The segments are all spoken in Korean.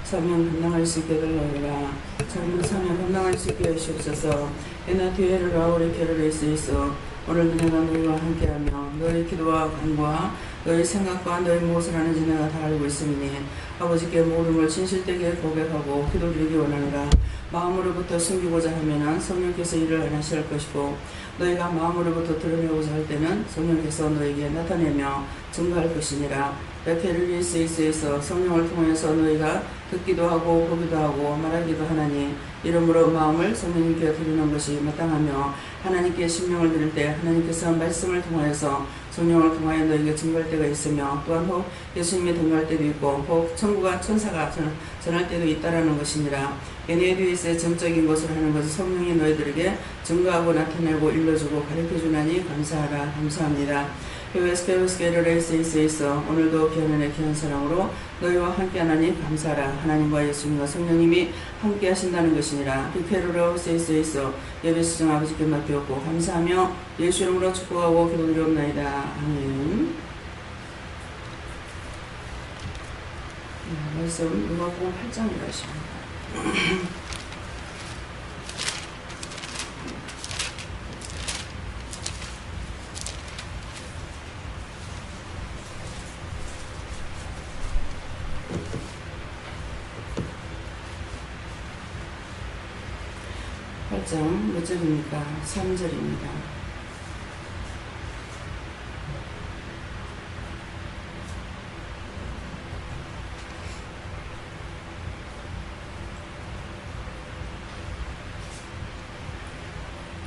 사명 감당할 수 있게 해달라오라. 젊은 사명 감당할 수 있게 하시옵소서. 이나 뒤에를 아우리 캐를 있어 오늘도 내가 너희와 함께하며 너희 기도와 간구와 너희 생각과 너희 무엇을 하는지 내가 다 알고 있으니 아버지께 모든 걸 진실되게 고백하고 기도드리기 원하노라. 마음으로부터 숨기고자 하면은 성령께서 일을 안 하실 것이고 너희가 마음으로부터 드러내고자 할 때는 성령께서 너에게 나타내며 증거할 것이니라. 베케르리스에서 성령을 통해서 너희가 듣기도 하고 보기도 하고 말하기도 하나니 이러므로 마음을 성령님께 드리는 것이 마땅하며 하나님께 신명을 드릴 때 하나님께서 말씀을 통하여서 성령을 통하여 너에게 증거할 때가 있으며 또한 혹 예수님이 등교할 때도 있고 혹 천국과 천사가 전할 때도 있다라는 것이니라. 에네디에스의 정적인 것을 하는 것을 성령이 너희들에게 증거하고 나타내고 일러주고 가르쳐주나니 감사하라. 감사합니다. 베베스케르레이스에서 오늘도 귀한 귀한 사랑으로 너희와 함께하나니 감사하라. 하나님과 예수님과 성령님이 함께 하신다는 것이니라. 비케르로세이스에서 예배시정 아버지께 맡겼고 감사하며 예수 이름으로 축복하고 기도드리옵나이다. 아멘. 말씀 누가복음 8장이라 하십니다. 몇 절입니까? 3절입니다.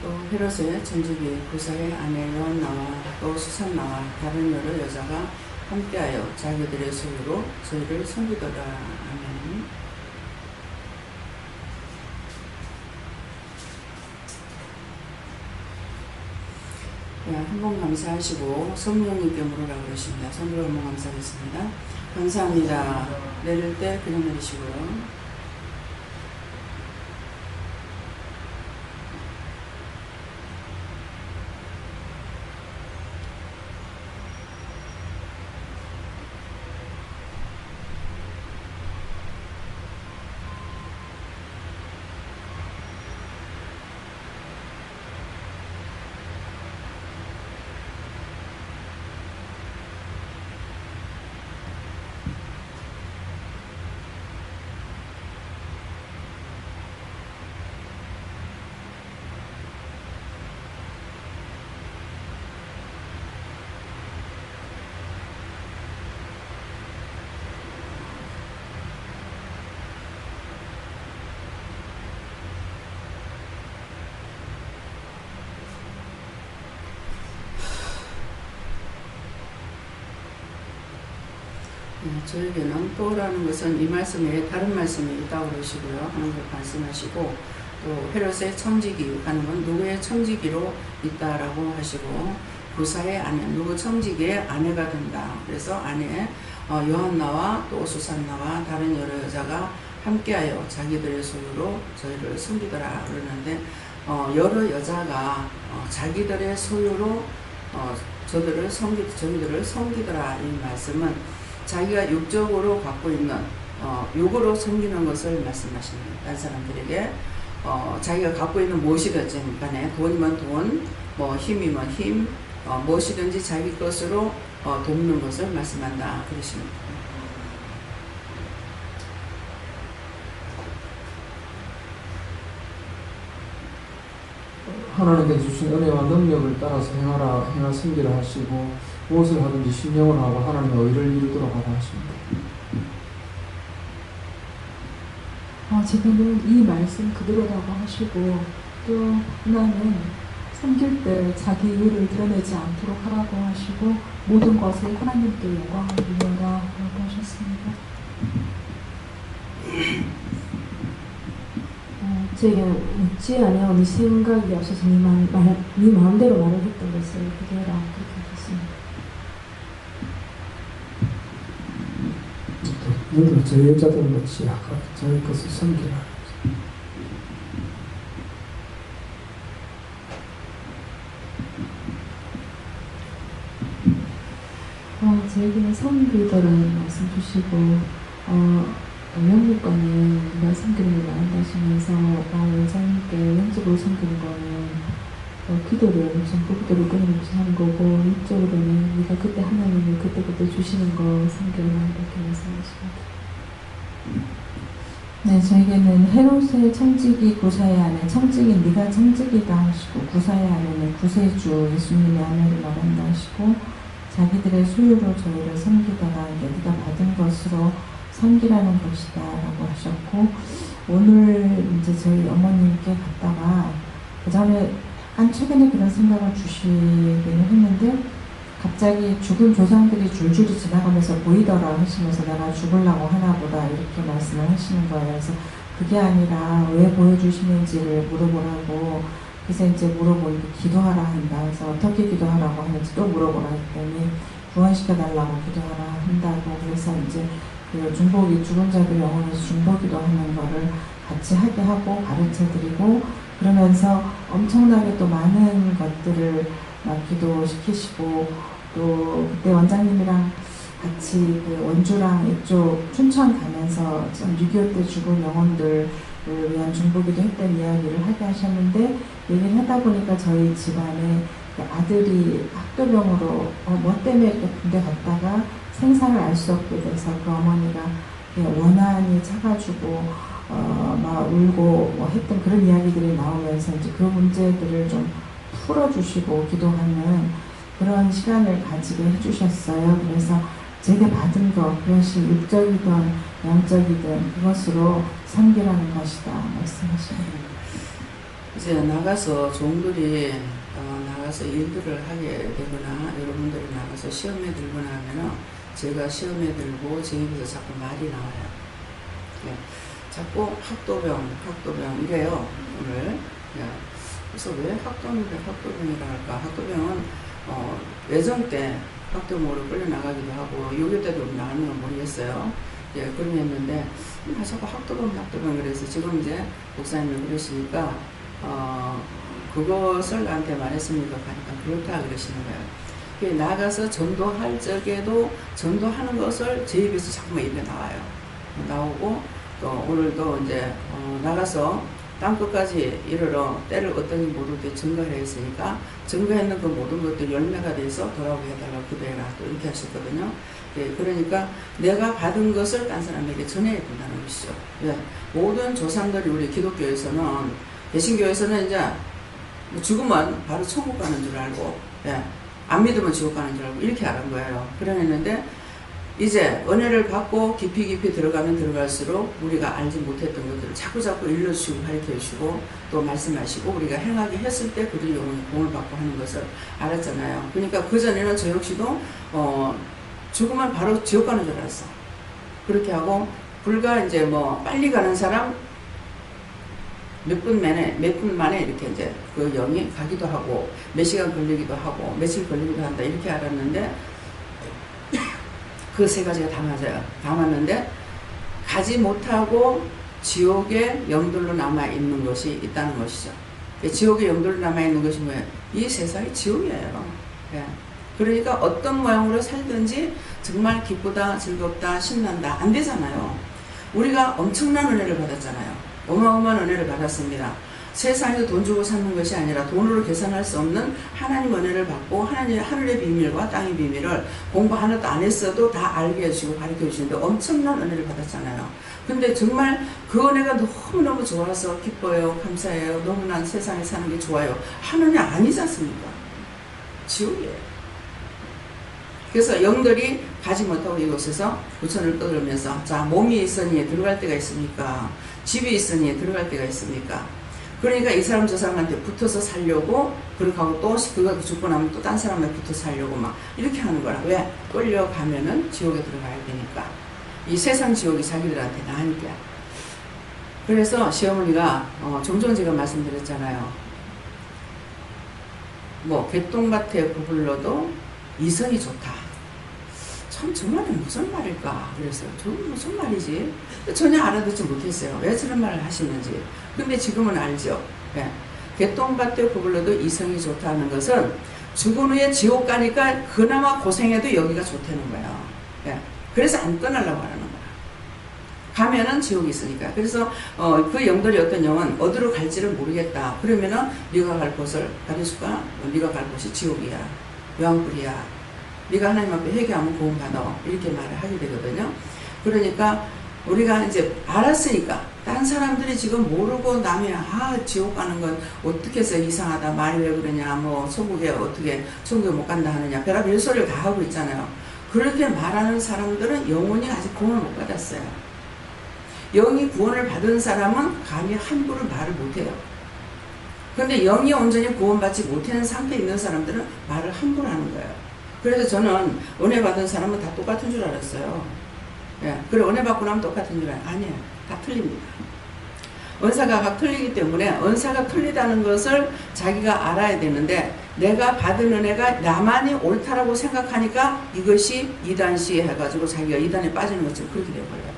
또 헤롯의 전직이 구사의 아내 요한나와 또 수산나와 다른 여러 여자가 함께하여 자기들의 소유로 저희를 섬기더라. 아멘. 한번 감사하시고 성령님께 물으라고 그러십니다. 손으로 한번 감사하겠습니다. 감사합니다. 내릴 때 그냥 내리시고요. 저에게는 또라는 것은 이 말씀에 다른 말씀이 있다고 그러시고요. 하는 걸 말씀하시고 또 헤롯의 청지기 하는 건 누구의 청지기로 있다라고 하시고 구사의 아내, 누구 청지기의 아내가 된다. 그래서 아내 요한나와 또 수산나와 다른 여러 여자가 함께하여 자기들의 소유로 저희를 섬기더라 그러는데 여러 여자가 자기들의 소유로 저희들을 섬기더라. 이 말씀은 자기가 육적으로 갖고 있는 육으로 섬기는 것을 말씀하십니다. 다른 사람들에게 자기가 갖고 있는 무엇이든지 간에 돈이면 돈, 뭐 힘이면 힘, 무엇이든지 자기 것으로 돕는 것을 말씀한다 그러십니다. 하나님께 주신 은혜와 능력을 따라서 행하 섬기라 하시고 무엇을 하든지 신령을 하고 하나님의 의를 이루도록 하라 하십니다. 지금은 이 말씀 그대로라고 하시고 또 하나는 섬길 때 자기 의를 드러내지 않도록 하라고 하시고 모든 것을 하나님께 영광을 돌려라 라고 하셨습니다. 제가 묻지 않아 생각이 없어서 네 마음대로 말을 했던 것을 그렇게 해라 그렇게 하셨습니다. 너도 저 여자들 같이 아까 저희 것을 섬기라. 저에게는 섬기더라는 말씀 주시고 영육과는 누가 섬기는 걸 나온다시면서 원장님께 영적으로 섬기는 거는 기도를 우선 부부도를 끊임없이 하는 거고 이쪽으로는 우리가 그때 하나님을 그때그때 주시는 거 섬기는 이렇게 말씀하십니다. 네, 저에게는 헤롯의 청지기 구사야 안에 청지기 네가 청지기다 하시고 구사야 안에는 구세주 예수님의 아내를 말한다 하시고 자기들의 소유로 저희를 섬기다가 이제 네가 받은 것으로 섬기라는 것이다 라고 하셨고 오늘 이제 저희 어머님께 갔다가 그 전에 약간 최근에 그런 생각을 주시기는 했는데 갑자기 죽은 조상들이 줄줄이 지나가면서 보이더라 하시면서 내가 죽으려고 하나 보다 이렇게 말씀을 하시는 거예요. 그래서 그게 아니라 왜 보여주시는지를 물어보라고 그래서 이제 물어보니까 기도하라 한다. 그래서 어떻게 기도하라고 하는지 또 물어보라 했더니 구원시켜달라고 기도하라 한다고 그래서 이제 그 중보기 죽은 자들 영혼에서 중보기도 하는 거를 같이 하게 하고 가르쳐드리고 그러면서 엄청나게 또 많은 것들을 막 기도시키시고 또 그때 원장님이랑 같이 그 원주랑 이쪽 춘천 가면서 6.25 때 죽은 영혼들을 위한 중보기도 했던 이야기를 하게 하셨는데 얘기를 하다 보니까 저희 집안에 그 아들이 학교병으로 뭐 때문에 이렇게 군대 갔다가 생사를 알 수 없게 돼서 그 어머니가 원한이 차가지고 막 울고 뭐 했던 그런 이야기들이 나오면서 이제 그 문제들을 좀 풀어주시고 기도하는 그런 시간을 가지게 해주셨어요. 그래서 제게 받은 것, 그것이 육적이든 영적이든 그것으로 섬기라는 것이다 말씀하십니다. 이제 나가서 종들이 나가서 일들을 하게 되거나 여러분들이 나가서 시험에 들거나 하면은 제가 시험에 들고 제 입에서 자꾸 말이 나와요. 네. 자꾸 학도병 이래요 오늘. 네. 그래서 왜 학도병이라 할까? 학도병은 외정 때 학도병으로 끌려나가기도 하고 6.25 때도 나가는 건 모르겠어요. 예, 그런 했는데 자꾸 학도병 그래서 지금 이제 목사님이 그러시니까 그것을 나한테 말했습니까? 하니까 그렇다 그러시는 거예요. 나가서 전도할 적에도 전도하는 것을 제 입에서 자꾸만 입에 나오고 또 오늘도 이제 나가서 땅끝까지 이르러 때를 어떤지 모르되 증거를 했으니까 증거했는 그 모든 것들이 열매가 돼서 돌아오게 해달라고 기도해라 또 이렇게 하셨거든요. 예, 그러니까 내가 받은 것을 딴 사람에게 전해야 된다는 것이죠. 예, 모든 조상들이 우리 기독교에서는 개신교에서는 이제 죽으면 바로 천국 가는 줄 알고 예, 안 믿으면 지옥 가는 줄 알고 이렇게 알은 거예요. 그러는데 이제 은혜를 받고 깊이 들어가면 들어갈수록 우리가 알지 못했던 것들을 자꾸 일러주시고 가르쳐주시고 또 말씀하시고 우리가 행하게 했을 때 그들이 영혼이 공을 받고 하는 것을 알았잖아요. 그러니까 그전에는 저 역시도 죽으면 바로 지옥 가는 줄 알았어. 그렇게 하고 불과 이제 뭐 빨리 가는 사람 몇 분 만에 이렇게 이제 그 영이 가기도 하고 몇 시간 걸리기도 하고 며칠 걸리기도 한다 이렇게 알았는데 그 세 가지가 다 맞아요. 다 맞는데 가지 못하고 지옥의 영들로 남아있는 것이 있다는 것이죠. 지옥의 영들로 남아있는 것이 뭐예요? 이 세상이 지옥이에요. 예. 그러니까 어떤 모양으로 살든지 정말 기쁘다, 즐겁다, 신난다 안 되잖아요. 우리가 엄청난 은혜를 받았잖아요. 어마어마한 은혜를 받았습니다. 세상에서 돈 주고 사는 것이 아니라 돈으로 계산할 수 없는 하나님 은혜를 받고 하늘의 비밀과 땅의 비밀을 공부 하나도 안 했어도 다 알게 해주시고 가르쳐 주시는데 엄청난 은혜를 받았잖아요. 근데 정말 그 은혜가 너무너무 좋아서 기뻐요. 감사해요. 너무나 세상에 사는 게 좋아요. 하느니 아니지 않습니까? 지옥이에요. 그래서 영들이 가지 못하고 이곳에서 부천을 떠들면서 자 몸이 있으니 들어갈 데가 있습니까? 집이 있으니 들어갈 데가 있습니까? 그러니까 이 사람 저 사람한테 붙어서 살려고 그렇게 하고 또 그가 죽고 나면 또 딴 사람한테 붙어서 살려고 막 이렇게 하는 거라. 왜? 끌려가면은 지옥에 들어가야 되니까. 이 세상 지옥이 자기들한테 나으니까. 그래서 시어머니가 종종 제가 말씀드렸잖아요. 뭐 개똥밭에 구불러도 이성이 좋다. 참 저 말이 무슨 말일까? 그래서 저 무슨 말이지? 전혀 알아듣지 못했어요. 왜 저런 말을 하시는지. 근데 지금은 알죠. 예. 개똥밭에 구불러도 이성이 좋다는 것은 죽은 후에 지옥 가니까 그나마 고생해도 여기가 좋다는 거예요. 예. 그래서 안 떠나려고 하는 거야. 가면은 지옥이 있으니까. 그래서 그 영들이 어떤 영은 어디로 갈지를 모르겠다. 그러면은 네가 갈 곳을 가르쳐줄까? 네가 갈 곳이 지옥이야. 요한불이야. 네가 하나님 앞에 회개하면 구원받아. 이렇게 말을 하게 되거든요. 그러니까 우리가 이제 알았으니까 다른 사람들이 지금 모르고 남이 지옥 가는 건 어떻게 해서 이상하다. 말이 왜 그러냐. 뭐 천국에 어떻게 천국에 못 간다 하느냐. 별의별 소리를 다 하고 있잖아요. 그렇게 말하는 사람들은 영혼이 아직 구원을 못 받았어요. 영이 구원을 받은 사람은 감히 함부로 말을 못해요. 그런데 영이 온전히 구원받지 못하는 상태에 있는 사람들은 말을 함부로 하는 거예요. 그래서 저는 은혜 받은 사람은 다 똑같은 줄 알았어요. 예. 그래 은혜 받고 나면 똑같은 줄 알아요. 아니에요. 다 틀립니다. 은사가 각 틀리기 때문에 은사가 틀리다는 것을 자기가 알아야 되는데 내가 받은 은혜가 나만이 옳다라고 생각하니까 이것이 이단시 해가지고 자기가 이단에 빠지는 것처럼 그렇게 되어버려요.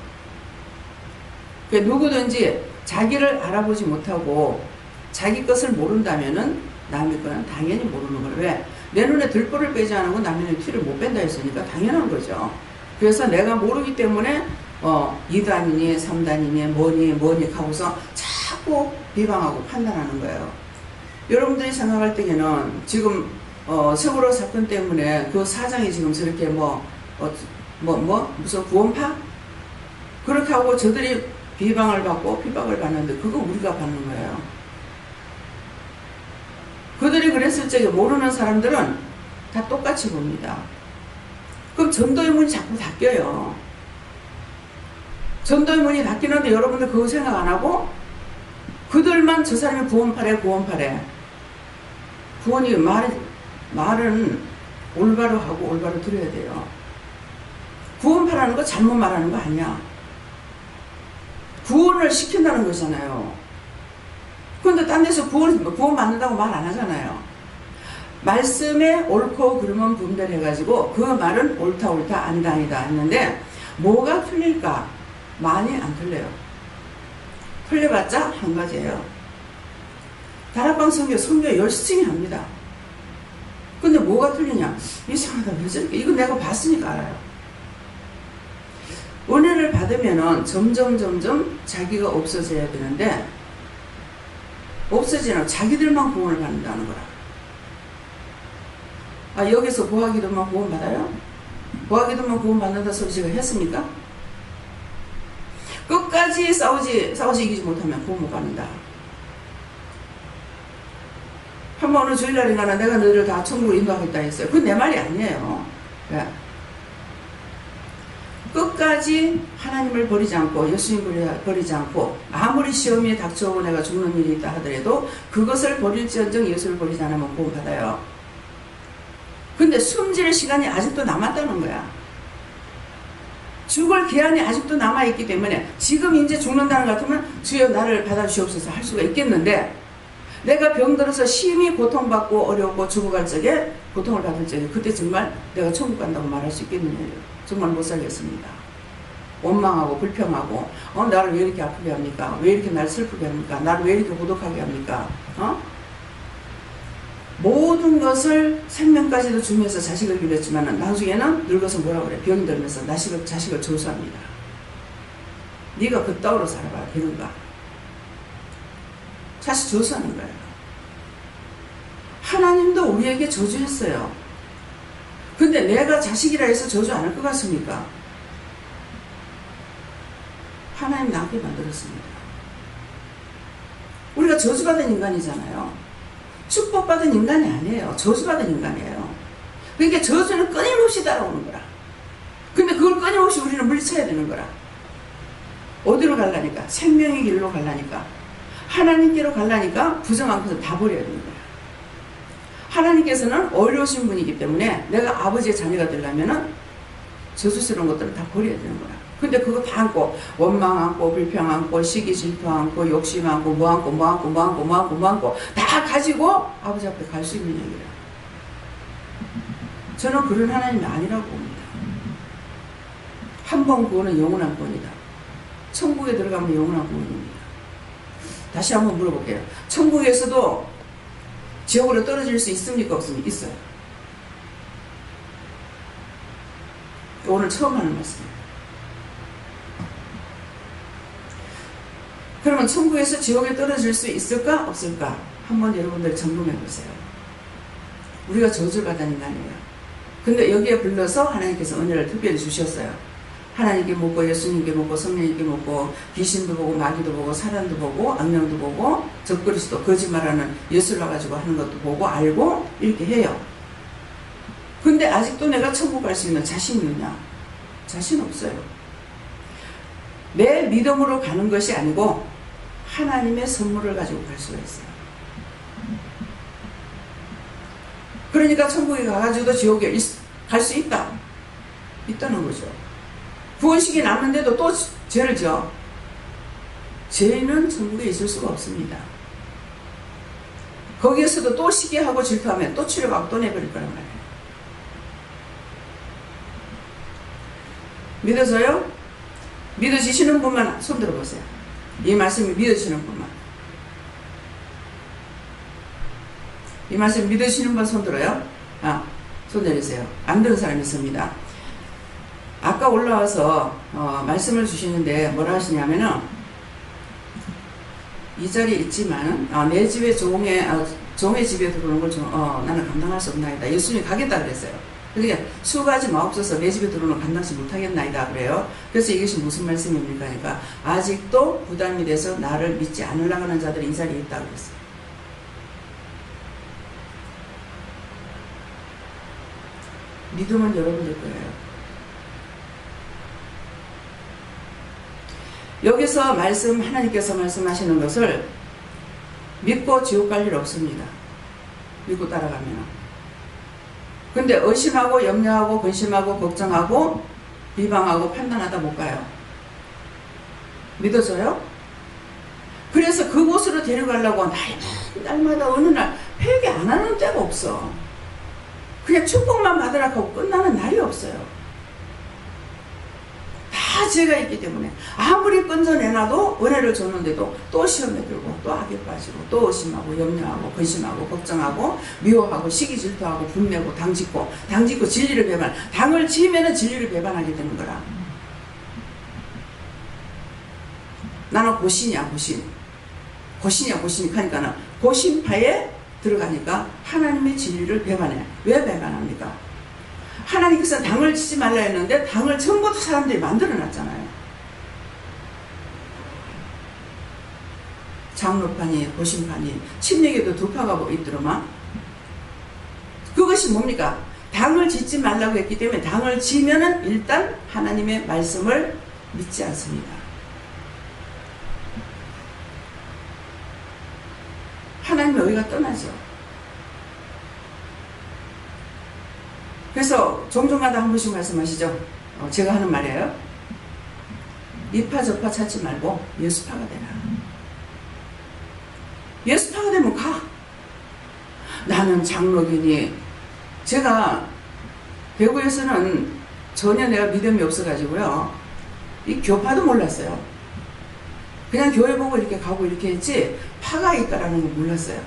그러니까 누구든지 자기를 알아보지 못하고 자기 것을 모른다면은 남의 거는 당연히 모르는 거예요. 왜? 내 눈에 들보를 빼지 않고 남의 눈에 티를 못 뺀다 했으니까 당연한 거죠. 그래서 내가 모르기 때문에 2단이니 3단이니 뭐니 하고서 자꾸 비방하고 판단하는 거예요. 여러분들이 생각할 때에는 지금 세월호 사건 때문에 그 사장이 지금 저렇게 무슨 구원파? 그렇게 하고 저들이 비방을 받고 핍박을 받는데 그거 우리가 받는 거예요. 그들이 그랬을 적에 모르는 사람들은 다 똑같이 봅니다. 그럼 전도의 문이 자꾸 닫혀요. 전도의 문이 닫히는데 여러분들 그거 생각 안 하고 그들만 저 사람이 구원파래. 구원이 말은 올바로 하고 올바로 들어야 돼요. 구원파라는 거 잘못 말하는 거 아니야. 구원을 시킨다는 거잖아요. 그런데 딴 데서 구원 받는다고 말 안 하잖아요. 말씀에 옳고 그름은 분별해가지고 그 말은 옳다 아니다 했는데 뭐가 틀릴까? 많이 안 틀려요. 틀려봤자 한 가지예요. 다락방 선교 열심히 합니다. 근데 뭐가 틀리냐? 이상하다. 왜 저렇게? 이거 내가 봤으니까 알아요. 은혜를 받으면은 점점 자기가 없어져야 되는데 없어지는 자기들만 구원을 받는다는 거라. 여기서 보아기도만 구원 받아요? 보아기도만 구원 받는다 소리 제가 했습니까? 끝까지 싸우지 이기지 못하면 구원 못 받는다. 한번 어느 주일날인가는 내가 너희를 다 천국으로 인도하겠다 했어요. 그건 내 말이 아니에요. 네. 끝까지 하나님을 버리지 않고 예수님을 버리지 않고 아무리 시험이 닥쳐오고 내가 죽는 일이 있다 하더라도 그것을 버릴지언정 예수를 버리지 않으면 구원 받아요. 근데 숨질 시간이 아직도 남았다는 거야. 죽을 기한이 아직도 남아있기 때문에 지금 이제 죽는다는 것 같으면 주여 나를 받아주시옵소서 할 수가 있겠는데 내가 병들어서 심히 고통받고 어렵고 죽어갈 적에 고통을 받을 적에 그때 정말 내가 천국 간다고 말할 수 있겠느냐요. 정말 못 살겠습니다. 원망하고 불평하고 나를 왜 이렇게 아프게 합니까? 왜 이렇게 날 슬프게 합니까? 나를 왜 이렇게 고독하게 합니까? 모든 것을 생명까지도 주면서 자식을 기르지만 나중에는 늙어서 뭐라 그래? 병이 들면서 자식을 저주합니다. 네가 그따위로 살아봐. 되는가? 자식 저주하는 거예요. 하나님도 우리에게 저주했어요. 근데 내가 자식이라 해서 저주 안 할 것 같습니까? 하나님 나게 만들었습니다. 우리가 저주받은 인간이잖아요. 축복받은 인간이 아니에요. 저주받은 인간이에요. 그러니까 저주는 끊임없이 따라오는 거라. 근데 그걸 끊임없이 우리는 물리쳐야 되는 거라. 어디로 가려니까? 생명의 길로 가려니까. 하나님께로 가려니까 부정한 것을 다 버려야 되는 거야. 하나님께서는 어려우신 분이기 때문에 내가 아버지의 자녀가 되려면은 저주스러운 것들을 다 버려야 되는 거야. 근데 그거 다 안고 원망 안고 불평 안고 시기 질투 안고 욕심 안고 뭐 안고 다 가지고 아버지 앞에 갈 수 있는 얘기라. 저는 그런 하나님이 아니라고 봅니다. 한 번 구원은 영원한 구원이다. 천국에 들어가면 영원한 구원입니다. 다시 한번 물어볼게요. 천국에서도 지옥으로 떨어질 수 있습니까? 없습니까? 있어요. 오늘 처음 하는 말씀입니다. 그러면 천국에서 지옥에 떨어질 수 있을까 없을까? 한번 여러분들 점검해 보세요. 우리가 저주를 받은 인간이에요. 근데 여기에 불러서 하나님께서 은혜를 특별히 주셨어요. 하나님께 묻고 예수님께 묻고 성령님께 묻고 귀신도 보고 마귀도 보고 사람도 보고 악령도 보고 적그리스도 거짓말하는 예수를 와가지고 하는 것도 보고 알고 이렇게 해요. 근데 아직도 내가 천국 갈 수 있는 자신 있느냐? 자신 없어요. 내 믿음으로 가는 것이 아니고 하나님의 선물을 가지고 갈 수가 있어요. 그러니까 천국에 가가지고도 지옥에 갈 수 있다는 거죠. 구원식이 남는데도 또 죄를 지어. 죄인은 천국에 있을 수가 없습니다. 거기에서도 또 시기하고 질투하면 또 치료받고 또 내버릴 거란 말이에요. 믿어서요? 믿어지시는 분만 손 들어보세요. 이 말씀이 믿어지시는 분만. 이 말씀 믿으시는 분 손 들어요? 손 내리세요. 안 들은 사람이 있습니다. 아까 올라와서 말씀을 주시는데 뭐라 하시냐면은 이 자리에 있지만은 내 집에 종의 집에 들어오는 걸 나는 감당할 수 없나이다. 예수님이 가겠다 그랬어요. 그러니까 수가지 마옵소서 내 집에 들어오는 걸 감당치 못하겠나이다 그래요. 그래서 이것이 무슨 말씀입니까? 그러니까 아직도 부담이 돼서 나를 믿지 않으려고 하는 자들이 이 자리에 있다고 그랬어요. 믿음은 여러분들 거예요. 여기서 하나님께서 말씀하시는 것을 믿고 지옥 갈 일 없습니다. 믿고 따라가면. 근데 의심하고 염려하고 근심하고 걱정하고 비방하고 판단하다 못 가요. 믿어져요? 그래서 그곳으로 데려가려고 날마다 어느 날 회개 안 하는 때가 없어. 그냥 축복만 받으라 하고 끝나는 날이 없어요. 다 죄가 있기 때문에 아무리 건져내놔도 은혜를 줬는데도 또 시험에 들고 또 악에 빠지고 또 의심하고 염려하고 근심하고 걱정하고 미워하고 시기 질투하고 분내고 당짓고 진리를 배반. 당을 지으면 진리를 배반하게 되는 거라. 나는 고신이야 하니까는 고신파에 들어가니까 하나님의 진리를 배반해. 왜 배반합니까? 하나님께서 당을 치지 말라 했는데 당을 전부 다 사람들이 만들어 놨잖아요. 장로파니 고신파니 침례교도 두 파가 있더만. 그것이 뭡니까? 당을 짓지 말라고 했기 때문에 당을 지면은 일단 하나님의 말씀을 믿지 않습니다. 하나님의 의가 떠나죠. 그래서 종종마다 한 번씩 말씀하시죠. 제가 하는 말이에요. 이파 저파 찾지 말고 예수파가 되라. 예수파가 되면 가. 나는 장로교니. 제가 대구에서는 전혀 내가 믿음이 없어가지고요. 이 교파도 몰랐어요. 그냥 교회 보고 이렇게 가고 이렇게 했지 파가 있다라는 걸 몰랐어요.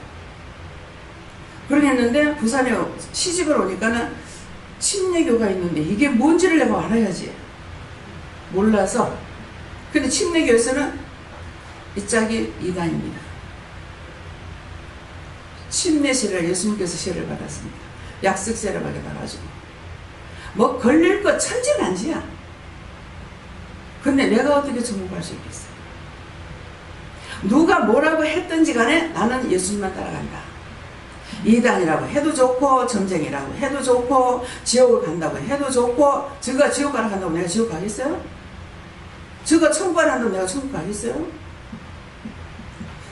그러겠는데 부산에 시집을 오니까는 침례교가 있는데 이게 뭔지를 내가 알아야지. 몰라서. 근데 침례교에서는 이 짝이 이단입니다. 침례세례를 예수님께서 세례를 받았습니다. 약속세례를 받아가지고 뭐 걸릴 거 천지난지야. 근데 내가 어떻게 천국 갈 수 있겠어? 누가 뭐라고 했든지 간에 나는 예수님만 따라간다. 이단이라고 해도 좋고 점쟁이라고 해도 좋고 지옥을 간다고 해도 좋고 저가 지옥 가라 간다고 내가 지옥 가겠어요? 저가 천국 가라 한다고 내가 천국 가겠어요?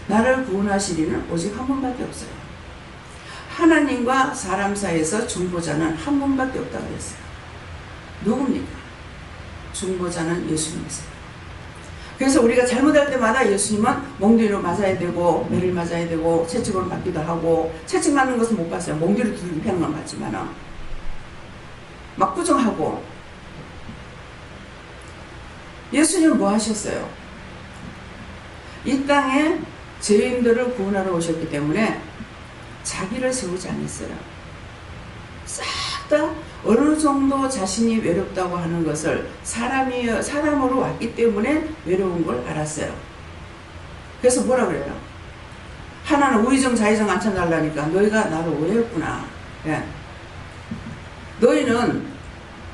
나를 구원하실 이는 오직 한 분밖에 없어요. 하나님과 사람 사이에서 중보자는 한 분밖에 없다고 했어요. 누굽니까? 중보자는 예수님이세요. 그래서 우리가 잘못할 때마다 예수님은 몽둥이로 맞아야 되고 매를 맞아야 되고 채찍으로 맞기도 하고 채찍 맞는 것은 못 봤어요. 몽둥이로 두들겨 패는 건 봤지만 막 부정하고. 예수님은 뭐 하셨어요? 이 땅에 죄인들을 구원하러 오셨기 때문에 자기를 세우지 않았어요. 싹 다 어느 정도 자신이 외롭다고 하는 것을 사람으로 왔기 때문에 외로운 걸 알았어요. 그래서 뭐라 그래요? 하나는 우의정 자의정 안 찾달라니까 너희가 나를 오해했구나. 예. 너희는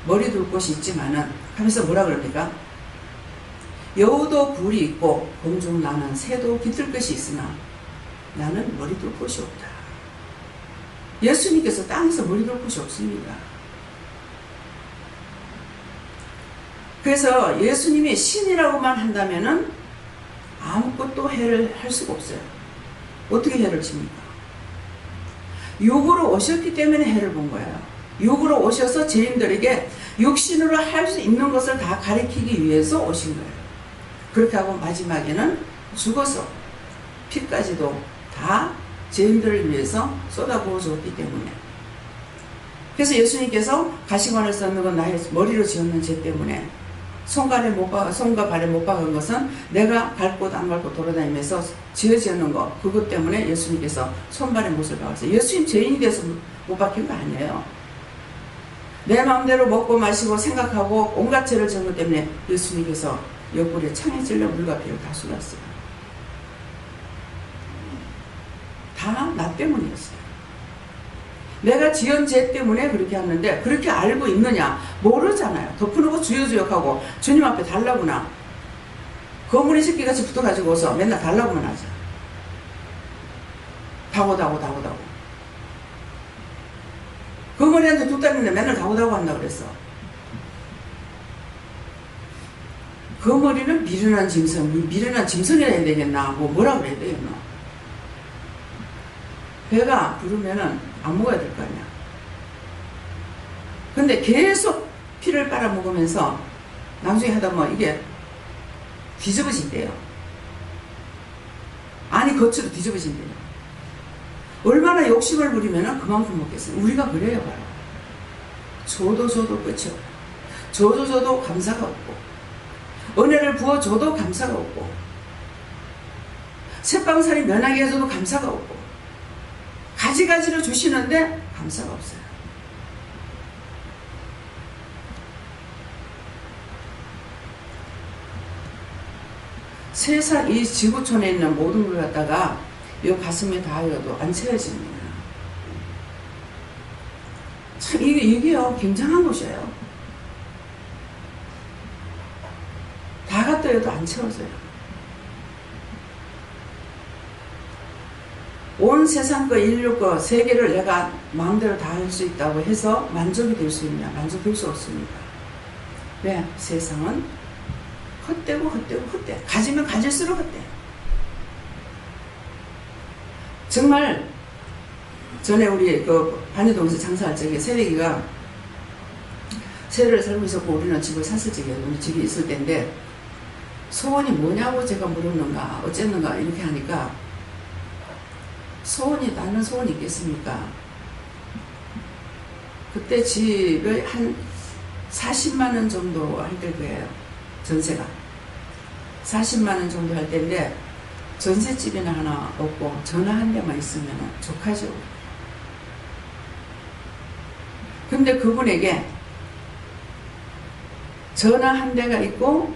머리 둘 곳이 있지만은 하면서 뭐라 그럽니까? 여우도 굴이 있고 공중 나는 새도 깃들 것이 있으나 나는 머리 둘 곳이 없다. 예수님께서 땅에서 머리 둘 곳이 없습니다. 그래서 예수님이 신이라고만 한다면은 아무것도 해를 할 수가 없어요. 어떻게 해를 칩니까? 육으로 오셨기 때문에 해를 본 거예요. 육으로 오셔서 죄인들에게 육신으로 할 수 있는 것을 다 가리키기 위해서 오신 거예요. 그렇게 하고 마지막에는 죽어서 피까지도 다 죄인들을 위해서 쏟아부어 줬기 때문에. 그래서 예수님께서 가시관을 썼는 건 나의 머리로 지었는 죄 때문에 손과 발에 못 박은 것은 내가 갈 곳 안 갈 곳 돌아다니면서 지어지는 것, 그것 때문에 예수님께서 손발에 못을 박았어요. 예수님 죄인이 돼서 못 박힌 거 아니에요. 내 마음대로 먹고 마시고 생각하고 온갖 죄를 지은 것 때문에 예수님께서 옆구리에 창에 찔려 물과 피를 다 쏟았어요. 다 나 때문이었어요. 내가 지은 죄 때문에 그렇게 하는데 그렇게 알고 있느냐? 모르잖아요. 덮어놓고 주여주역하고 주님 앞에 달라구나. 거물이 새끼같이 붙어가지고서 맨날 달라고만 하죠. 다고다고. 거물이한테 두 달인데 맨날 다고다고 한다고 그랬어. 거물이는 미련한 짐승이라 해야 되겠나? 뭐라 그래야 되겠나? 배가 부르면은 안 먹어야 될 거 아니야. 근데 계속 피를 빨아먹으면서 나중에 하다 보면 이게 뒤집어진대요. 안이 겉으로 뒤집어진대요. 얼마나 욕심을 부리면 그만큼 먹겠어요. 우리가 그래요, 바로. 줘도 끝이 없고, 줘도 감사가 없고, 은혜를 부어줘도 감사가 없고, 새빵살이 면하게 해줘도 감사가 없고, 가지가지로 주시는데 감사가 없어요. 세상 이 지구촌에 있는 모든 걸 갖다가 이 가슴에 닿아도 안 채워집니다. 참 이게요 굉장한 것이에요. 다 갖다 해도 안 채워져요. 온 세상 거, 인류 거, 세계를 내가 마음대로 다 할 수 있다고 해서 만족이 될 수 있냐? 만족될 수 없습니다. 왜? 세상은 헛되고 헛돼. 가지면 가질수록 헛돼. 정말 전에 우리 그 반야동에서 장사할 적에 새내기가 새를 살고 있었고 우리는 집을 샀을 적에 우리 집이 있을 때인데 소원이 뭐냐고 제가 물었는가 어쨌는가 이렇게 하니까 소원이 나는 소원이 있겠습니까? 그때 집을 한 40만 원 정도 할 거예요. 전세가 40만 원 정도 할 때인데 전셋집이나 하나 없고 전화 한 대만 있으면 족하죠. 근데 그분에게 전화 한 대가 있고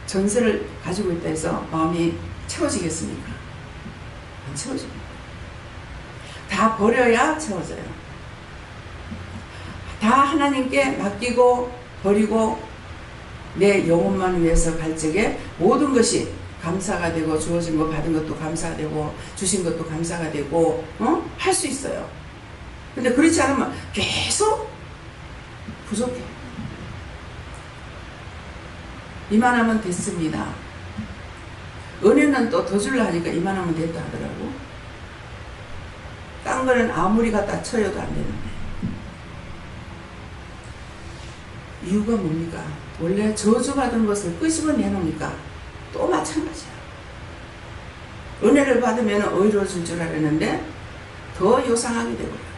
전세를 가지고 있다 해서 마음이 채워지겠습니까? 안 채워집니다. 다 버려야 채워져요. 다 하나님께 맡기고 버리고 내 영혼만 위해서 갈 적에 모든 것이 감사가 되고 주어진 거 받은 것도 감사가 되고 주신 것도 감사가 되고 할 수 있어요. 근데 그렇지 않으면 계속 부족해. 이만하면 됐습니다. 은혜는 또 더 줄라 하니까 이만하면 됐다 하더라고. 딴 거는 아무리 갖다 쳐여도 안 되는데. 이유가 뭡니까? 원래 저주받은 것을 끄집어 내놓으니까 또 마찬가지야. 은혜를 받으면 의로워질 줄 알았는데 더 요상하게 되고요.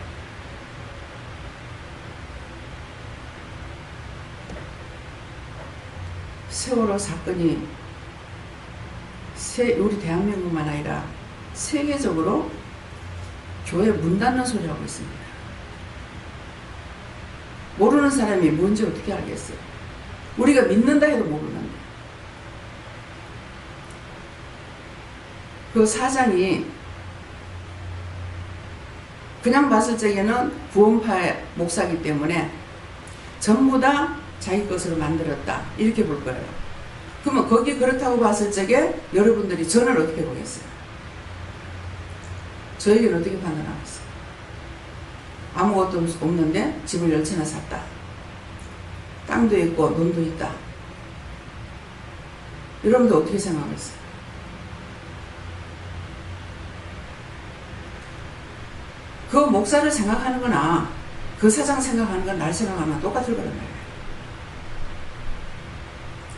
세월호 사건이 우리 대한민국만 아니라 세계적으로 교회 문 닫는 소리 하고 있습니다. 모르는 사람이 뭔지 어떻게 알겠어요? 우리가 믿는다 해도 모르는데. 그 사장이 그냥 봤을 적에는 구원파의 목사이기 때문에 전부 다 자기 것으로 만들었다 이렇게 볼 거예요. 그러면 거기 그렇다고 봤을 적에 여러분들이 저는 어떻게 보겠어요? 저에게는 어떻게 판단하겠어요? 아무것도 없는데 집을 10채나 샀다. 땅도 있고 돈도 있다. 여러분들 어떻게 생각하겠어요? 그 목사를 생각하는 거나 그 사장 생각하는 건 날 생각하면 똑같을 거란 말이에요.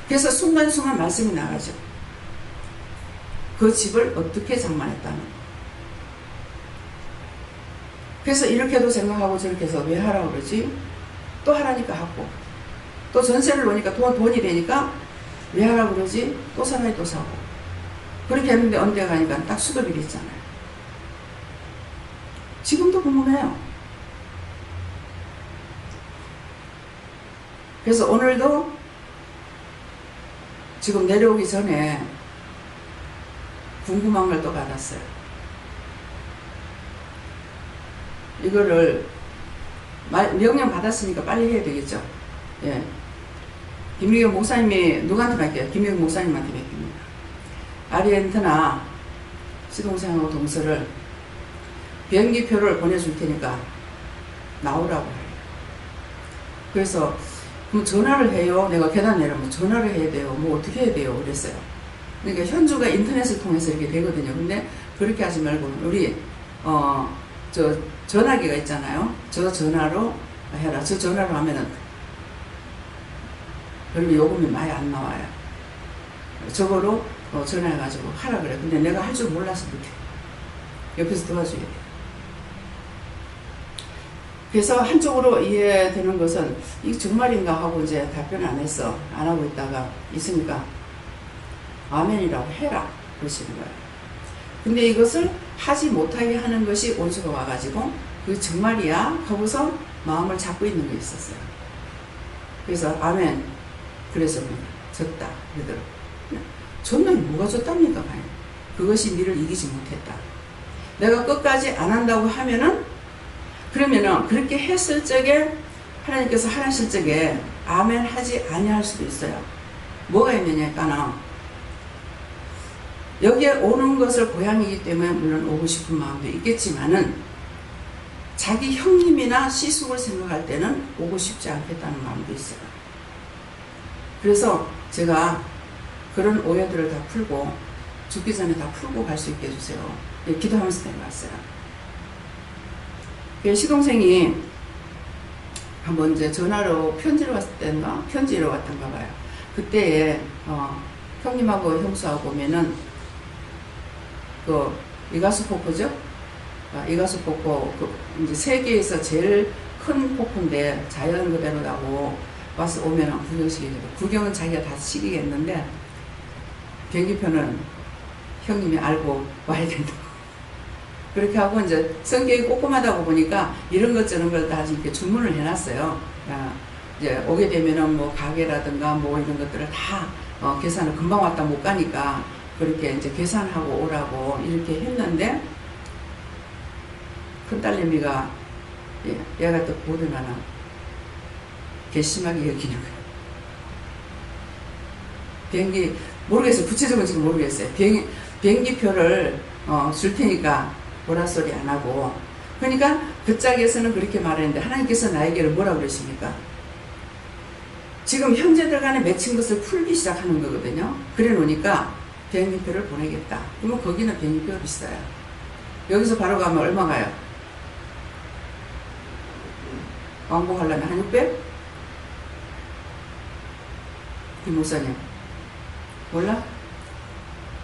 그래서 순간순간 말씀이 나가죠. 그 집을 어떻게 장만했다는 거. 그래서 이렇게도 생각하고 저렇게 해서 왜 하라고 그러지? 또 하라니까 하고 또 전세를 놓으니까 돈이 되니까 왜 하라고 그러지? 또 사나이 또 사고 그렇게 했는데 언제 가니까 딱 수급이 됐잖아요. 지금도 궁금해요. 그래서 오늘도 지금 내려오기 전에 궁금한 걸 또 받았어요. 이거를 명령 받았으니까 빨리 해야 되겠죠. 예. 김미경 목사님이 누구한테 맡겨요? 김미경 목사님한테 맡깁니다. 아리엔트나 시동생하고 동서를 비행기표를 보내줄 테니까 나오라고 해요. 그래서 그럼 전화를 해요. 내가 계단 내려면 전화를 해야 돼요. 뭐 어떻게 해야 돼요? 그랬어요. 그러니까 현주가 인터넷을 통해서 이렇게 되거든요. 근데 그렇게 하지 말고 우리 저 전화기가 있잖아요. 저 전화로 해라. 저 전화로 하면은 별로 요금이 많이 안 나와요. 저거로 전화해가지고 하라 그래. 근데 내가 할 줄 몰라서 못해. 옆에서 도와줘야 돼. 그래서 한쪽으로 이해되는 것은 이게 정말인가 하고 이제 답변을 안 했어. 안 하고 있다가 있으니까 아멘이라고 해라 그러시는 거예요. 근데 이것을 하지 못하게 하는 것이 원수가 와가지고 그게 정말이야 하고서 마음을 잡고 있는 게 있었어요. 그래서 아멘 그랬습니다. 졌다 그러더라고요. 졌나니 뭐가 졌답니까? 그것이 니를 이기지 못했다. 내가 끝까지 안 한다고 하면은 그러면은 그렇게 했을 적에 하나님께서 하실 적에 아멘 하지 아니할 수도 있어요. 뭐가 있느냐니까는 여기에 오는 것을 고향이기 때문에 물론 오고 싶은 마음도 있겠지만은 자기 형님이나 시숙을 생각할 때는 오고 싶지 않겠다는 마음도 있어요. 그래서 제가 그런 오해들을 다 풀고 죽기 전에 다 풀고 갈 수 있게 해주세요. 기도하면서 내려왔어요. 시동생이 한번 이제 전화로 편지로 왔을 때인가? 편지로 왔던가 봐요. 그때에 형님하고 형수하고 오면은 그 이가수 폭포죠? 이가수 폭포 이제 세계에서 제일 큰 폭포인데 자연 그대로 나고 와서 오면은 구경시키죠. 구경은 자기가 다 시키겠는데 비행기표는 형님이 알고 와야 된다고. 그렇게 하고 이제 성격이 꼼꼼하다고 보니까 이런 것 저런 걸 다 이렇게 주문을 해놨어요. 이제 오게 되면은 뭐 가게라든가 뭐 이런 것들을 다 계산을 금방 왔다 못 가니까 그렇게 이제 계산하고 오라고 이렇게 했는데 큰딸내미가 얘가 또 보더만은 괘씸하게 여기는 거예요. 비행기 모르겠어요. 구체적으로 지금 모르겠어요. 비행기표를 줄 테니까 보라 소리 안 하고 그러니까 그 짝에서는 그렇게 말했는데 하나님께서 나에게를 뭐라고 그러십니까? 지금 형제들 간에 맺힌 것을 풀기 시작하는 거거든요. 그래 놓으니까 비행기표를 보내겠다. 그러면 거기는 비행기표 비싸요. 여기서 바로 가면 얼마 가요? 왕복하려면 한 600? 김 목사님 몰라?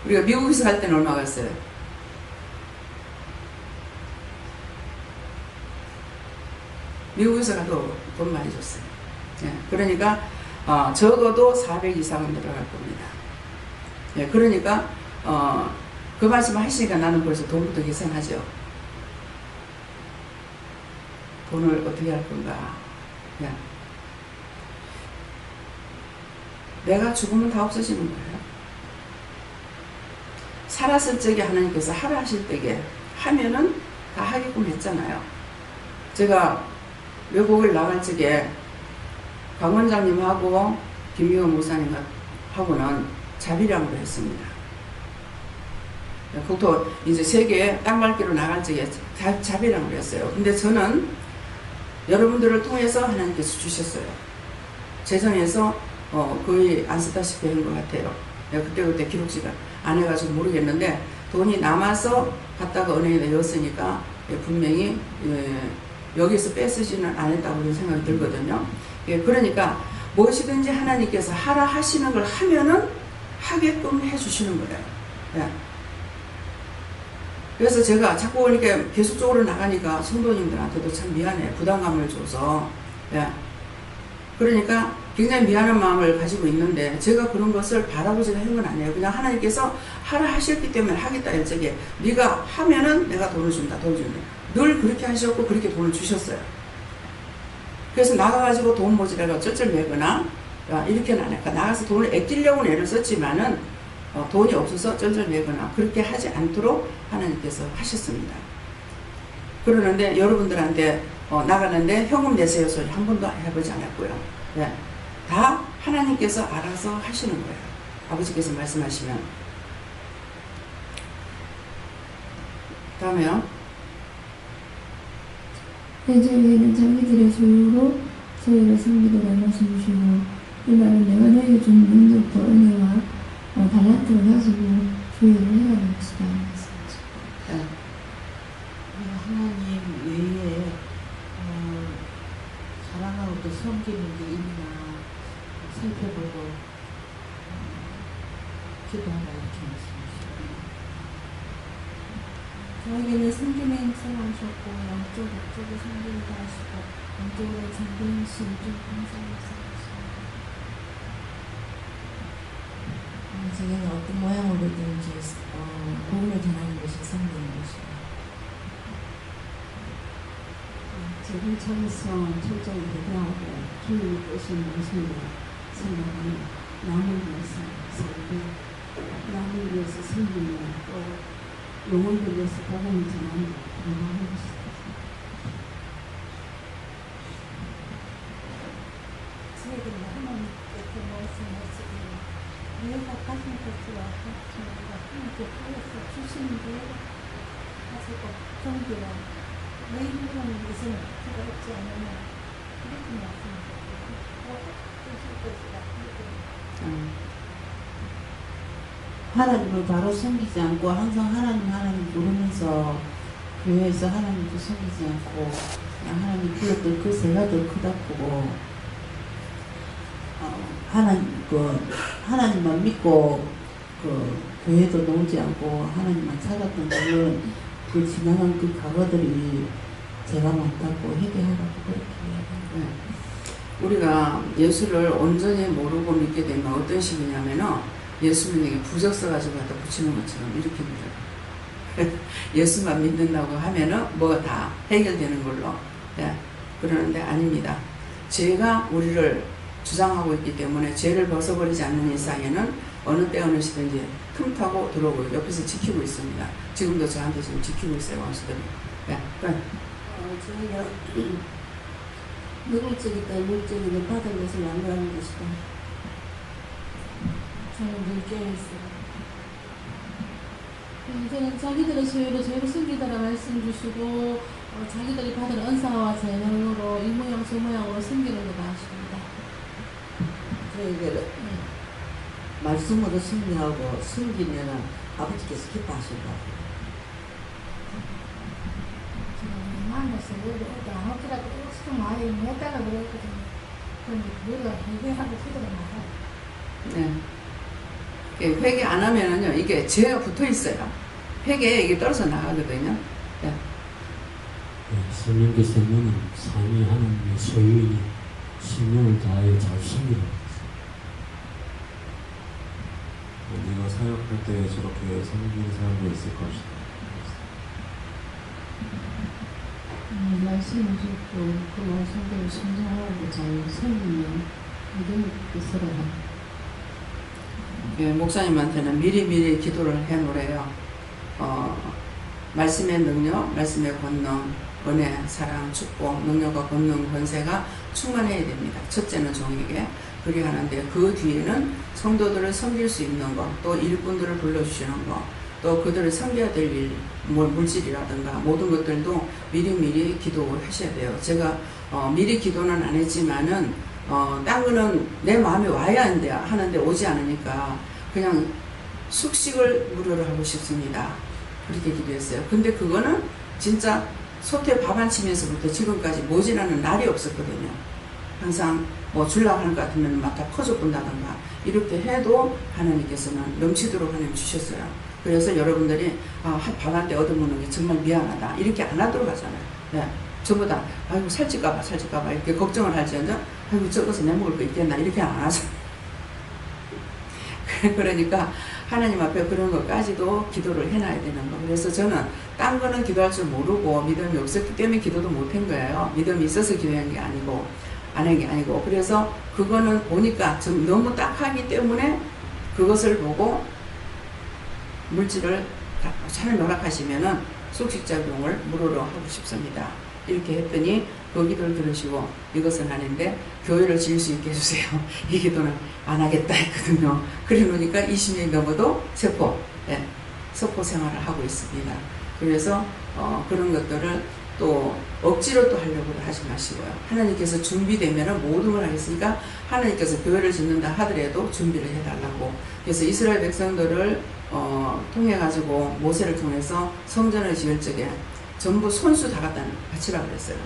우리가 미국에서 갈 때는 얼마 갔어요? 미국에서 가도 돈 많이 줬어요. 예, 그러니까 적어도 400 이상은 들어갈 겁니다. 예, 그러니까 그 말씀을 하시니까 나는 벌써 돈부터 계산하죠. 돈을 어떻게 할 건가. 예. 내가 죽으면 다 없어지는 거예요. 살았을 적에 하나님께서 하라 하실 때에 하면은 다 하게끔 했잖아요. 제가 외국을 나갈 적에 강 원장님하고 김미호 목사님하고는 자비량으로 했습니다. 국토 이제 세계 땅밟기로 나갈 적에 자비량으로 했어요. 근데 저는 여러분들을 통해서 하나님께서 주셨어요. 재정에서 거의 안 쓰다시피 한 것 같아요. 그때 기록지가 안 해가지고 모르겠는데 돈이 남아서 갔다가 은행에 넣었으니까 분명히 여기서 뺏으지는 않았다고 그런 생각이 들거든요. 그러니까 무엇이든지 하나님께서 하라 하시는 걸 하면은 하게끔 해주시는 거예요. 예. 그래서 제가 자꾸 그러니까 계속적으로 나가니까 성도님들한테도 참 미안해. 부담감을 줘서. 예. 그러니까 굉장히 미안한 마음을 가지고 있는데 제가 그런 것을 바라고 제가 한 건 아니에요. 그냥 하나님께서 하라 하셨기 때문에 하겠다 일적에 네가 하면은 내가 돈을 준다. 돈을 준다. 늘 그렇게 하셨고 그렇게 돈을 주셨어요. 그래서 나가가지고 돈 모자라가 쩔쩔매거나 이렇게는 안 했고 나가서 돈을 아끼려고는 애를 썼지만은 돈이 없어서 쩔쩔매거나 그렇게 하지 않도록 하나님께서 하셨습니다. 그러는데 여러분들한테 나가는데 현금 내세요 소리 한 번도 해보지 않았고요. 네. 다 하나님께서 알아서 하시는 거예요. 아버지께서 말씀하시면. 다음에요. 대저에는 자기들의 소유로 저희를 섬기도록 말씀주시고 이 말은 내가 너희에게 준 능력과 은혜와 달란트를 가지고 조율을 해가는 것이다. 네. 하나님 외에 사랑하고 또 섬기는 게 있나 살펴보고 기도하라 이렇게 말씀하시고 저에게는 섬김의 행사를 하셨고 영적 목적을 섬기게 하시고 영적으로 잠긴 신중 감사합니다. 제가 어떤 모양으로든지 복음을 전하는 것이 섬기는 것이다. 제일 차에서 철저히 대대하고 주님의 뜻을 무엇인가 생각하며 남을 위해서 살고 남을 위해서 섬기며 또 영혼을 위해서 복음을 전하는 건강한 것이다. 저에게는 하나님께서 말씀하시기를 내가 가진 것과 같으니까 하나님께 하여서 주시는 대로 가지고 경계와 내 힘으로는 무슨 수가 없지 않으면 이렇게 말씀하셨거든요. 주실 것이다. 하나님을 바로 섬기지 않고 항상 하나님 부르면서 교회에서 하나님도 섬기지 않고 하나님 불렀던 그 새가 더 크다고 하나님만 믿고 교회도 나오지 않고 하나님만 찾았던 그 지나간 그 과거들이 제가 많다고 회개하라고 그렇게 이야기합니다. 우리가 예수를 온전히 모르고 믿게 되면 어떤 식이냐면은 예수님에게 부적 써가지고 갖다 붙이는 것처럼 이렇게 믿어요. 예수만 믿는다고 하면은 뭐가 다 해결되는 걸로. 네. 그러는데 아닙니다. 죄가 우리를 주장하고 있기 때문에 죄를 벗어버리지 않는 이상에는 어느 때 어느 시든지 틈타고 들어오고 옆에서 지키고 있습니다. 지금도 저한테 지금 지키고 있어요. 왕수들이. 네. 저희가 노골적이다 물적이다 받은 것을 양보하는 것이다. 저는 늘 깨어있어요. 이제는 자기들의 소유로 저희를 섬기다라 말씀 주시고 자기들이 받은 은사와 재능으로 이 모양 저 모양으로 섬기는 거다 하십니다. 저희들은 말씀으로 승리하고 승리면 아버지께서 기뻐하신다고. 만나서 어디 아무렇게라도 좀 많이 못다가 그랬거든요. 그런데 우리가 회개하고 기도가 나가요. 네. 회개 안 하면은요, 이게 죄가 붙어 있어요. 회개에 이게 떨어져 나가거든요. 네. 성령께서는 삶이 하나님의 소유이니 신령을 다하여 잘 섬기라. 내가 사역할 때 저렇게 섬기는 사람도 있을 것이다. 말씀을 듣고 그 말씀대로 순종하고 잘 섬기면 믿음을 붙게 살아가. 예, 목사님한테는 미리미리 기도를 해놓으래요. 말씀의 능력, 말씀의 권능, 은혜, 사랑, 축복, 능력과 권능, 권세가 충만해야 됩니다. 첫째는 종에게 그리 하는데 그 뒤에는 성도들을 섬길 수 있는 것, 또 일꾼들을 불러주시는 것, 또 그들을 섬겨야 될 일, 물질이라든가 모든 것들도 미리미리 기도하셔야 돼요. 제가 미리 기도는 안 했지만은 딴 거는 내 마음에 와야 하는데 오지 않으니까 그냥 숙식을 무료로 하고 싶습니다. 그렇게 기도했어요. 근데 그거는 진짜 소태 밥 안 치면서부터 지금까지 모자라는 날이 없었거든요. 항상 뭐 주려고 하는 것 같으면 막 다 퍼져본다던가 이렇게 해도 하나님께서는 넘치도록 하나님 주셨어요. 그래서 여러분들이 밥 한 때 얻어먹는 게 정말 미안하다 이렇게 안 하도록 하잖아요. 네. 전부 다 아이고 살찔까봐 이렇게 걱정을 할지언정 아이고 적어서 내 먹을 거 있겠나 이렇게 안 하잖아요. 그러니까 하나님 앞에 그런 것까지도 기도를 해놔야 되는 거. 그래서 저는 딴 거는 기도할 줄 모르고 믿음이 없었기 때문에 기도도 못한 거예요. 믿음이 있어서 기도한 게 아니고 안 한 게 아니고. 그래서 그거는 보니까 좀 너무 딱하기 때문에 그것을 보고 물질을 하나님 허락하시면은 숙식작용을 무료로 하고 싶습니다. 이렇게 했더니 그 기도를 들으시고 이것은 아닌데 교회를 지을 수 있게 해주세요. 이 기도는 안 하겠다 했거든요. 그래 놓으니까 20년이 넘어도 세포 생활을 하고 있습니다. 그래서 그런 것들을 또 억지로 또 하려고 하지 마시고요. 하나님께서 준비되면 모든 걸 하겠으니까 하나님께서 교회를 짓는다 하더라도 준비를 해달라고. 그래서 이스라엘 백성들을 통해 가지고 모세를 통해서 성전을 지을 적에 전부 손수 다 갖다 바치라 그랬어요.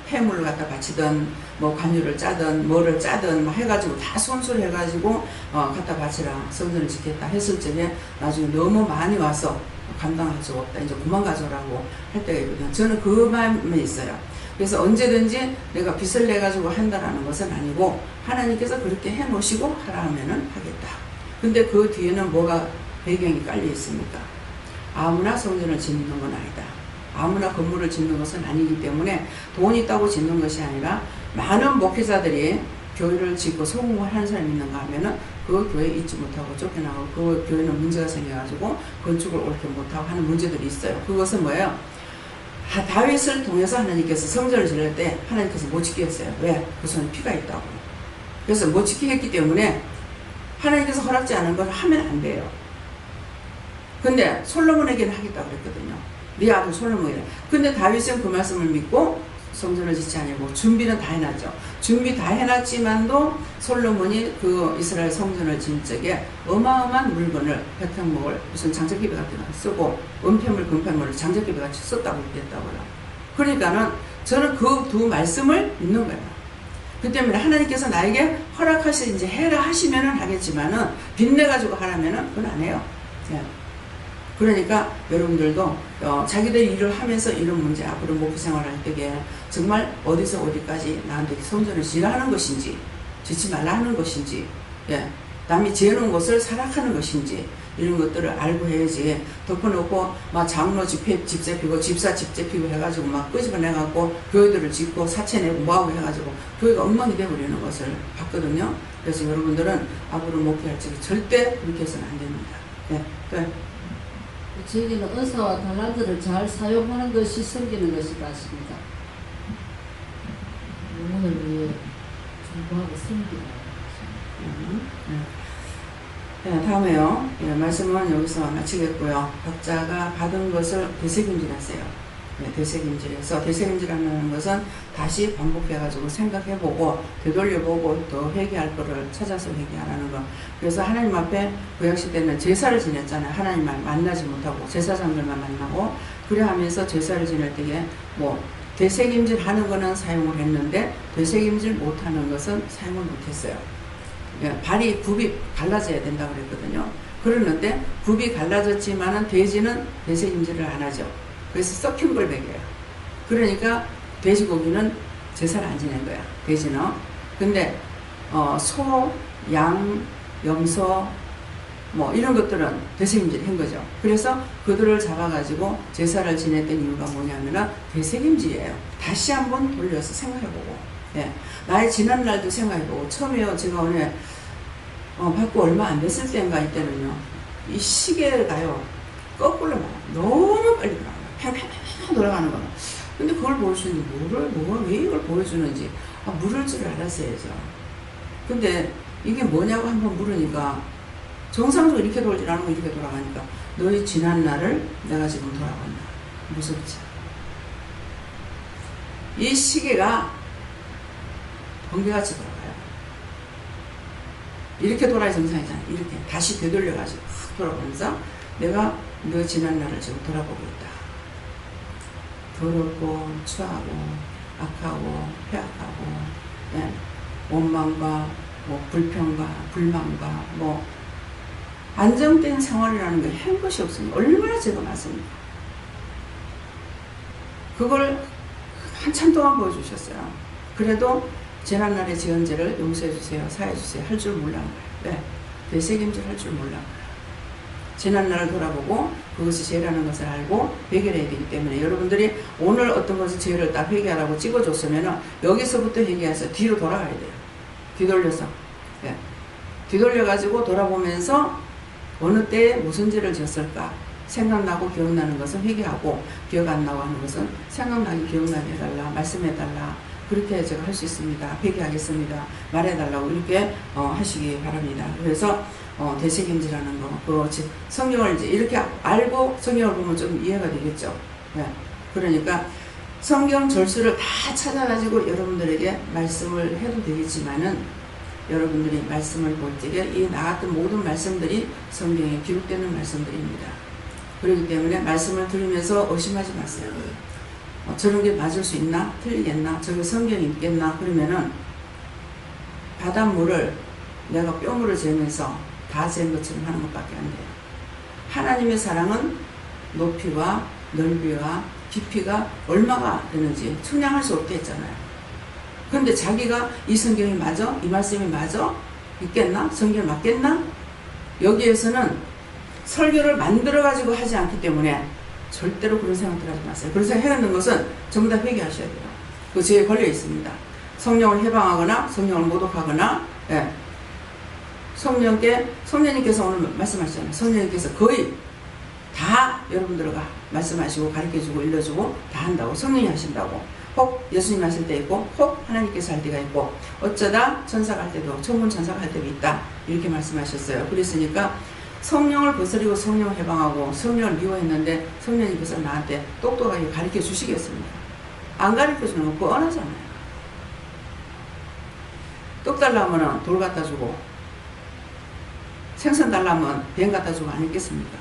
폐물을 갖다 바치든 뭐 관유를 짜든 뭐를 짜든 막 해가지고 다 손수를 해가지고 갖다 바치라 성전을 짓겠다 했을 적에 나중에 너무 많이 와서 감당할 수 없다 이제 그만 가져라고 할 때가 있거든요. 저는 그 마음에 있어요. 그래서 언제든지 내가 빚을 내 가지고 한다라는 것은 아니고 하나님께서 그렇게 해 놓으시고 하라 하면은 하겠다. 근데 그 뒤에는 뭐가 배경이 깔려 있습니까? 아무나 성전을 짓는 건 아니다. 아무나 건물을 짓는 것은 아니기 때문에 돈이 있다고 짓는 것이 아니라 많은 목회자들이 교회를 짓고 성공을 하는 사람이 있는가 하면은 그 교회에 있지 못하고 쫓겨나고 그 교회는 문제가 생겨가지고 건축을 옳게 못하고 하는 문제들이 있어요. 그것은 뭐예요? 다윗을 통해서 하나님께서 성전을 지을 때 하나님께서 못 지게 했어요. 왜? 그 손에 피가 있다고. 그래서 못 지게 했기 때문에 하나님께서 허락지 않은 걸 하면 안 돼요. 근데 솔로몬에게는 하겠다고 그랬거든요. 네 아들 솔로몬이래. 근데 다윗은 그 말씀을 믿고 성전을 짓지 않고 준비는 다 해놨죠. 준비 다 해놨지만도 솔로몬이 그 이스라엘 성전을 지을 적에 어마어마한 물건을 백향목을 무슨 장작기배 같은 거 쓰고 은폐물 금폐물을 장작기배 같이 썼다고 그랬다고요. 그러니까는 저는 그 두 말씀을 믿는 거예요. 그 때문에 하나님께서 나에게 허락하시 이제 해라 하시면은 하겠지만은 빚내가지고 하라면은 그건 안 해요. 네. 그러니까 여러분들도 자기들 일을 하면서 이런 문제 앞으로 목회 생활할 때에 정말 어디서 어디까지 나한테 성전을 지으라 하는 것인지 짓지 말라 하는 것인지 남이 지어놓은 것을 사락하는 것인지 이런 것들을 알고 해야지 덮어놓고 막 장로 집세 피고 집사 집세 피고 해가지고 막 끄집어내갖고 교회들을 짓고 사채내고 뭐하고 해가지고 교회가 엉망이 되어버리는 것을 봤거든요. 그래서 여러분들은 앞으로 목회할 적에 절대 그렇게 해서는 안 됩니다. 네. 저에게는 은사와 달란트를 잘 사용하는 것이 섬기는 것이 맞습니다. 영혼을 위해 중보하고 섬기는 네, 다음에요. 말씀은 여기서 마치겠고요. 각자가 받은 것을 되새김질하세요. 되새김질해서 되새김질하는 것은 다시 반복해가지고 생각해보고 되돌려보고 또 회개할 거를 찾아서 회개하라는 거. 그래서 하나님 앞에 구약시대는 제사를 지냈잖아요. 하나님을 만나지 못하고 제사장들만 만나고 그래 하면서 제사를 지낼 때에 뭐 되새김질 하는 거는 사용을 했는데 되새김질 못하는 것은 사용을 못했어요. 발이 굽이 갈라져야 된다고 그랬거든요. 그러는데 굽이 갈라졌지만은 돼지는 되새김질을 안 하죠. 그래서 썩힌 걸 먹여요. 그러니까 돼지고기는 제사를 안 지낸 거야. 돼지는. 근데 소, 양, 염소 뭐 이런 것들은 되새김질 한 거죠. 그래서 그들을 잡아가지고 제사를 지냈던 이유가 뭐냐면은 되새김질이에요. 다시 한번 돌려서 생각해보고 나의 지난 날도 생각해보고 처음에요. 제가 오늘 받고 얼마 안 됐을 때인가 이때는요. 이 시계가요. 거꾸로 막 너무 빨리 돌아가요. 팽팽팽 돌아가는 거는. 근데 그걸 보여주는데 왜 이걸 보여주는지 물을 줄 알았어야죠. 근데 이게 뭐냐고 한번 물으니까 정상적으로 이렇게 돌지 않고 이렇게 돌아가니까 너희 지난 날을 내가 지금 돌아간다. 무섭지? 이 시계가 번개같이 돌아가요. 이렇게 돌아야 정상이잖아요. 이렇게 다시 되돌려가지고 돌아보면서 내가 너 지난 날을 지금 돌아보고 있다. 더럽고 추하고 악하고 폐악하고 예. 원망과 뭐 불평과 불만과 뭐 안정된 생활이라는 게 한 것이 없습니다. 얼마나 제가 많습니까? 그걸 한참 동안 보여주셨어요. 그래도 지난날의 지은죄를 용서해주세요, 사해주세요 할 줄 몰란 거예요. 네. 되새김질 할 줄 몰란 거예요. 지난날을 돌아보고 그것이 죄라는 것을 알고 회개해야 되기 때문에 여러분들이 오늘 어떤 것을 죄를 딱 회개하라고 찍어줬으면 여기서부터 회개해서 뒤로 돌아가야 돼요. 뒤돌려서. 네. 뒤돌려가지고 돌아보면서 어느 때에 무슨 죄를 지었을까 생각나고 기억나는 것은 회개하고 기억 안 나고 하는 것은 생각나게 기억나게 해달라 말씀해달라 그렇게 제가 할 수 있습니다. 회개하겠습니다. 말해달라고 이렇게 하시기 바랍니다. 그래서 되새김질하는 거, 성경을 이제 이렇게 알고 성경을 보면 좀 이해가 되겠죠. 네. 그러니까 성경 절수를 다 찾아가지고 여러분들에게 말씀을 해도 되겠지만은 여러분들이 말씀을 볼 때에 이 나왔던 모든 말씀들이 성경에 기록되는 말씀들입니다. 그렇기 때문에 말씀을 들으면서 의심하지 마세요. 저런 게 맞을 수 있나? 틀리겠나? 저게 성경이 있겠나? 그러면은 바닷물을 내가 뼈물을 재면서 다 잰 것처럼 하는 것밖에 안 돼요. 하나님의 사랑은 높이와 넓이와 깊이가 얼마가 되는지 측량할 수 없게 했잖아요. 그런데 자기가 이 성경이 맞아? 이 말씀이 맞아? 있겠나? 성경이 맞겠나? 여기에서는 설교를 만들어가지고 하지 않기 때문에 절대로 그런 생각들 하지 마세요. 그런 생각 해놓는 것은 전부 다 회개하셔야 돼요. 그 죄에 걸려 있습니다. 성령을 해방하거나 성령을 모독하거나 예. 성령님께서 오늘 말씀하시잖아요. 성령님께서 거의 다 여러분들과 말씀하시고 가르쳐주고 일러주고 다 한다고 성령이 하신다고 혹 예수님 하실 때 있고 혹 하나님께서 할 때가 있고 어쩌다 천사가 할 때도 천군 천사가 할 때도 있다 이렇게 말씀하셨어요. 그랬으니까 성령을 거스리고 성령을 해방하고 성령을 미워했는데 성령님께서 나한테 똑똑하게 가르쳐 주시겠습니까? 안 가르쳐 주는 건 뻔하잖아요. 떡 달라면 돌 갖다 주고 생선 달라면 뱀 갖다 주고 안 했겠습니까?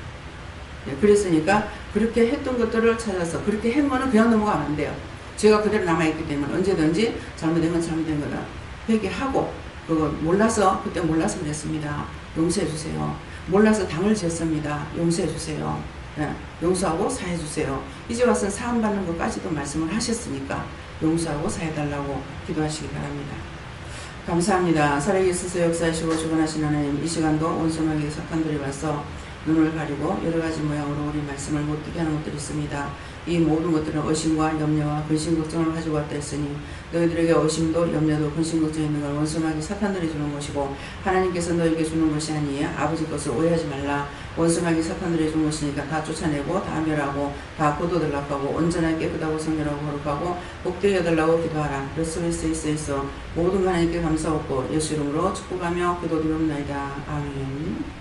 예, 그랬으니까 그렇게 했던 것들을 찾아서 그렇게 했면은 그냥 넘어가면 안 돼요. 죄가 그대로 남아있기 때문에 언제든지 잘못된 건 잘못된 거다 회개하고 그거 몰라서 그때 몰라서 그랬습니다. 용서해 주세요. 몰라서 당을 지었습니다. 용서해 주세요. 예, 용서하고 사해 주세요. 이제 와서 사함 받는 것까지도 말씀을 하셨으니까 용서하고 사해 달라고 기도하시기 바랍니다. 감사합니다. 살아계셔서 역사하시고 주관하신 하나님, 이 시간도 온순하게 사탄들이 와서 눈을 가리고 여러 가지 모양으로 우리 말씀을 못 듣게 하는 것들이 있습니다. 이 모든 것들은 의심과 염려와 근심 걱정을 가지고 왔다 했으니 너희들에게 의심도 염려도 근심 걱정이 있는 걸 원순하게 사탄들이 주는 것이고 하나님께서 너에게 주는 것이 아니에 아버지 것을 오해하지 말라. 원순하게 사탄들이 주는 것이니까 다 쫓아내고 다 멸하고 다 고도들락하고 온전하게 깨끗하고 성결하고 거룩하고 복되게 해달라고 기도하라. 있어 모든 하나님께 감사하고 예수 이름으로 축복하며 기도드립니다. 아멘.